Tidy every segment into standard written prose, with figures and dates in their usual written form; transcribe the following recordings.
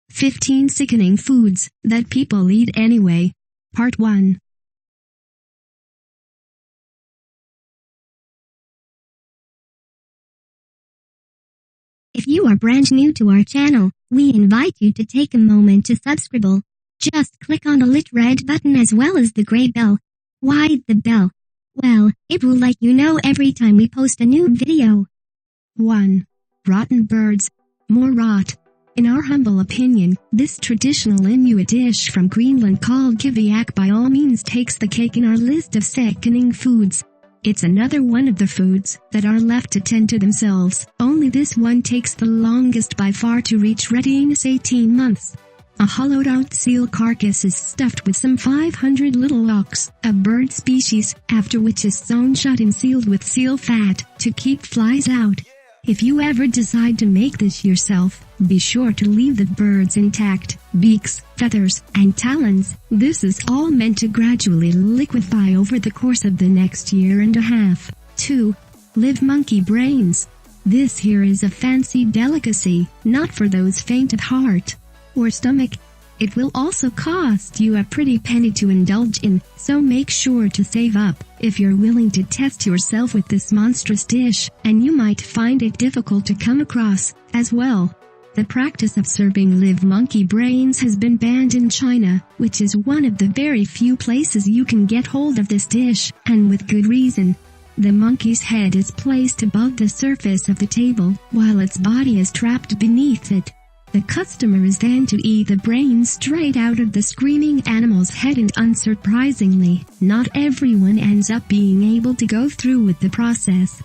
15 Sickening Foods That People Eat Anyway. Part 1. If you are brand new to our channel, we invite you to take a moment to subscribe. Just click on the lit red button as well as the gray bell. Why the bell? Well, it will let you know every time we post a new video. 1. Rotten birds. More rot. In our humble opinion, this traditional Inuit dish from Greenland called kiviak by all means takes the cake in our list of sickening foods. It's another one of the foods that are left to tend to themselves, only this one takes the longest by far to reach readiness, 18 months. A hollowed-out seal carcass is stuffed with some 500 little auks, a bird species, after which is sewn shut and sealed with seal fat to keep flies out. If you ever decide to make this yourself, be sure to leave the birds intact, beaks, feathers, and talons. This is all meant to gradually liquefy over the course of the next year and a half. 2. Live monkey brains. This here is a fancy delicacy, not for those faint at heart or stomach. It will also cost you a pretty penny to indulge in, so make sure to save up if you're willing to test yourself with this monstrous dish, and you might find it difficult to come across, as well. The practice of serving live monkey brains has been banned in China, which is one of the very few places you can get hold of this dish, and with good reason. The monkey's head is placed above the surface of the table, while its body is trapped beneath it. The customer is then to eat the brains straight out of the screaming animal's head, and unsurprisingly, not everyone ends up being able to go through with the process.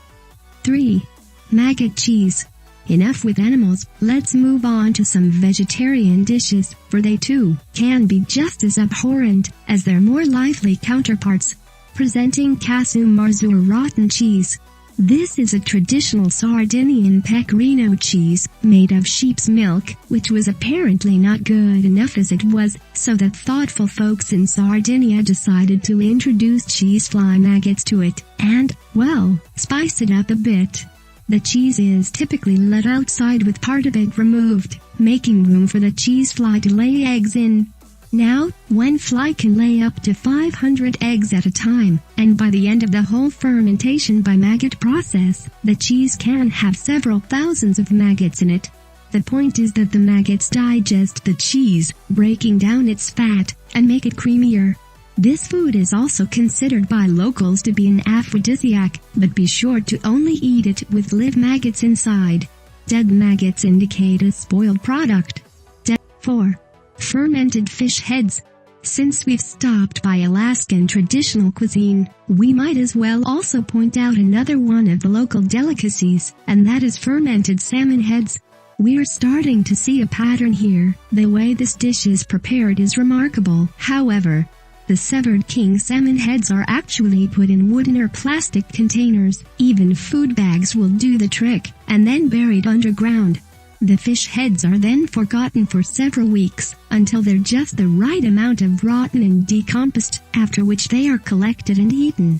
3. Maggot cheese. Enough with animals, let's move on to some vegetarian dishes, for they too can be just as abhorrent as their more lively counterparts. Presenting casu marzu, or rotten cheese. This is a traditional Sardinian pecorino cheese, made of sheep's milk, which was apparently not good enough as it was, so that thoughtful folks in Sardinia decided to introduce cheese fly maggots to it, and, well, spice it up a bit. The cheese is typically let outside with part of it removed, making room for the cheese fly to lay eggs in. Now, one fly can lay up to 500 eggs at a time, and by the end of the whole fermentation by maggot process, the cheese can have several thousands of maggots in it. The point is that the maggots digest the cheese, breaking down its fat, and make it creamier. This food is also considered by locals to be an aphrodisiac, but be sure to only eat it with live maggots inside. Dead maggots indicate a spoiled product. 4. Fermented fish heads. Since we've stopped by Alaskan traditional cuisine, we might as well also point out another one of the local delicacies, and that is fermented salmon heads. We're starting to see a pattern here. The way this dish is prepared is remarkable. However, the severed king salmon heads are actually put in wooden or plastic containers. Even food bags will do the trick, and then buried underground. The fish heads are then forgotten for several weeks, until they're just the right amount of rotten and decomposed, after which they are collected and eaten.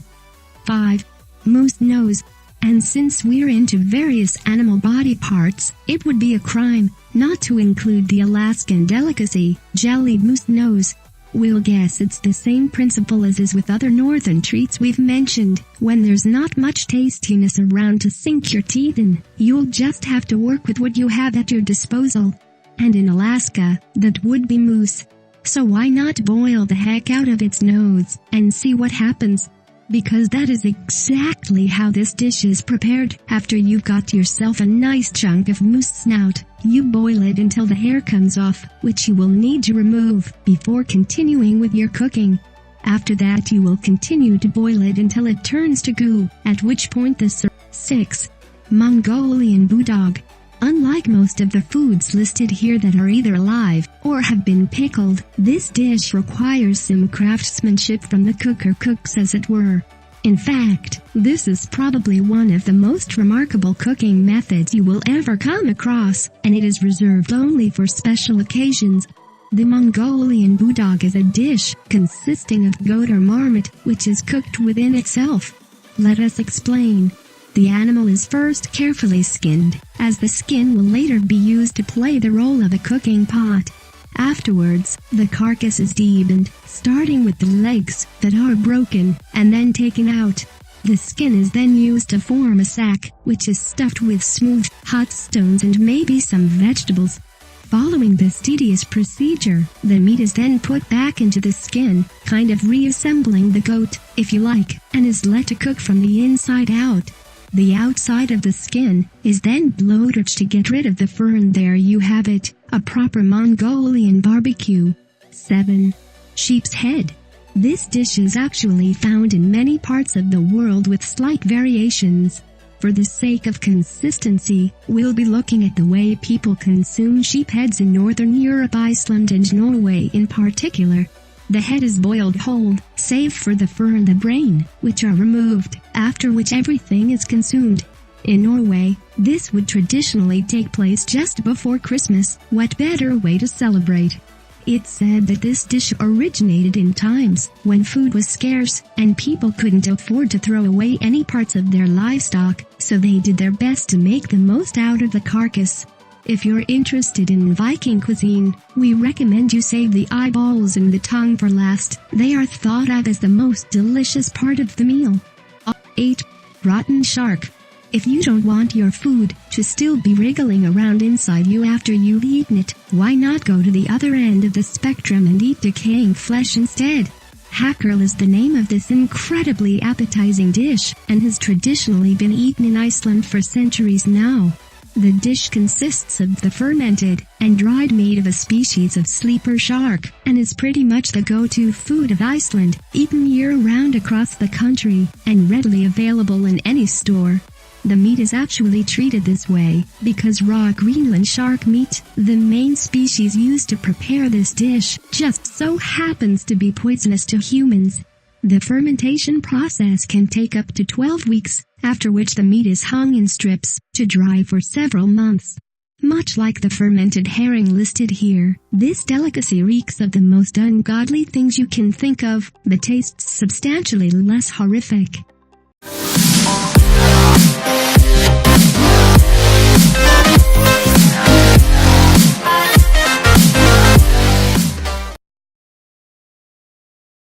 5. Moose nose. And since we're into various animal body parts, it would be a crime not to include the Alaskan delicacy, jellied moose nose. We'll guess it's the same principle as is with other northern treats we've mentioned. When there's not much tastiness around to sink your teeth in, you'll just have to work with what you have at your disposal. And in Alaska, that would be moose. So why not boil the heck out of its nose, and see what happens? Because that is exactly how this dish is prepared. After you've got yourself a nice chunk of moose snout, you boil it until the hair comes off, which you will need to remove before continuing with your cooking. After that you will continue to boil it until it turns to goo, at which point the 6. Mongolian Boodog. Unlike most of the foods listed here that are either alive or have been pickled, this dish requires some craftsmanship from the cook or cooks, as it were. In fact, this is probably one of the most remarkable cooking methods you will ever come across, and it is reserved only for special occasions. The Mongolian Boodog is a dish consisting of goat or marmot, which is cooked within itself. Let us explain. The animal is first carefully skinned, as the skin will later be used to play the role of a cooking pot. Afterwards, the carcass is deboned, starting with the legs that are broken, and then taken out. The skin is then used to form a sack, which is stuffed with smooth, hot stones and maybe some vegetables. Following this tedious procedure, the meat is then put back into the skin, kind of reassembling the goat, if you like, and is let to cook from the inside out. The outside of the skin is then bloated to get rid of the fur, and there you have it, a proper Mongolian barbecue. 7. Sheep's head. This dish is actually found in many parts of the world with slight variations. For the sake of consistency, we'll be looking at the way people consume sheep heads in Northern Europe, Iceland and Norway in particular. The head is boiled whole, save for the fur and the brain, which are removed, after which everything is consumed. In Norway, this would traditionally take place just before Christmas. What better way to celebrate? It's said that this dish originated in times when food was scarce, and people couldn't afford to throw away any parts of their livestock, so they did their best to make the most out of the carcass. If you're interested in Viking cuisine, we recommend you save the eyeballs and the tongue for last. They are thought of as the most delicious part of the meal. 8. Rotten shark. If you don't want your food to still be wriggling around inside you after you've eaten it, why not go to the other end of the spectrum and eat decaying flesh instead? Hackerl is the name of this incredibly appetizing dish, and has traditionally been eaten in Iceland for centuries now. The dish consists of the fermented and dried meat of a species of sleeper shark, and is pretty much the go-to food of Iceland, eaten year-round across the country, and readily available in any store. The meat is actually treated this way because raw Greenland shark meat, the main species used to prepare this dish, just so happens to be poisonous to humans. The fermentation process can take up to 12 weeks, after which the meat is hung in strips to dry for several months. Much like the fermented herring listed here, this delicacy reeks of the most ungodly things you can think of, but tastes substantially less horrific.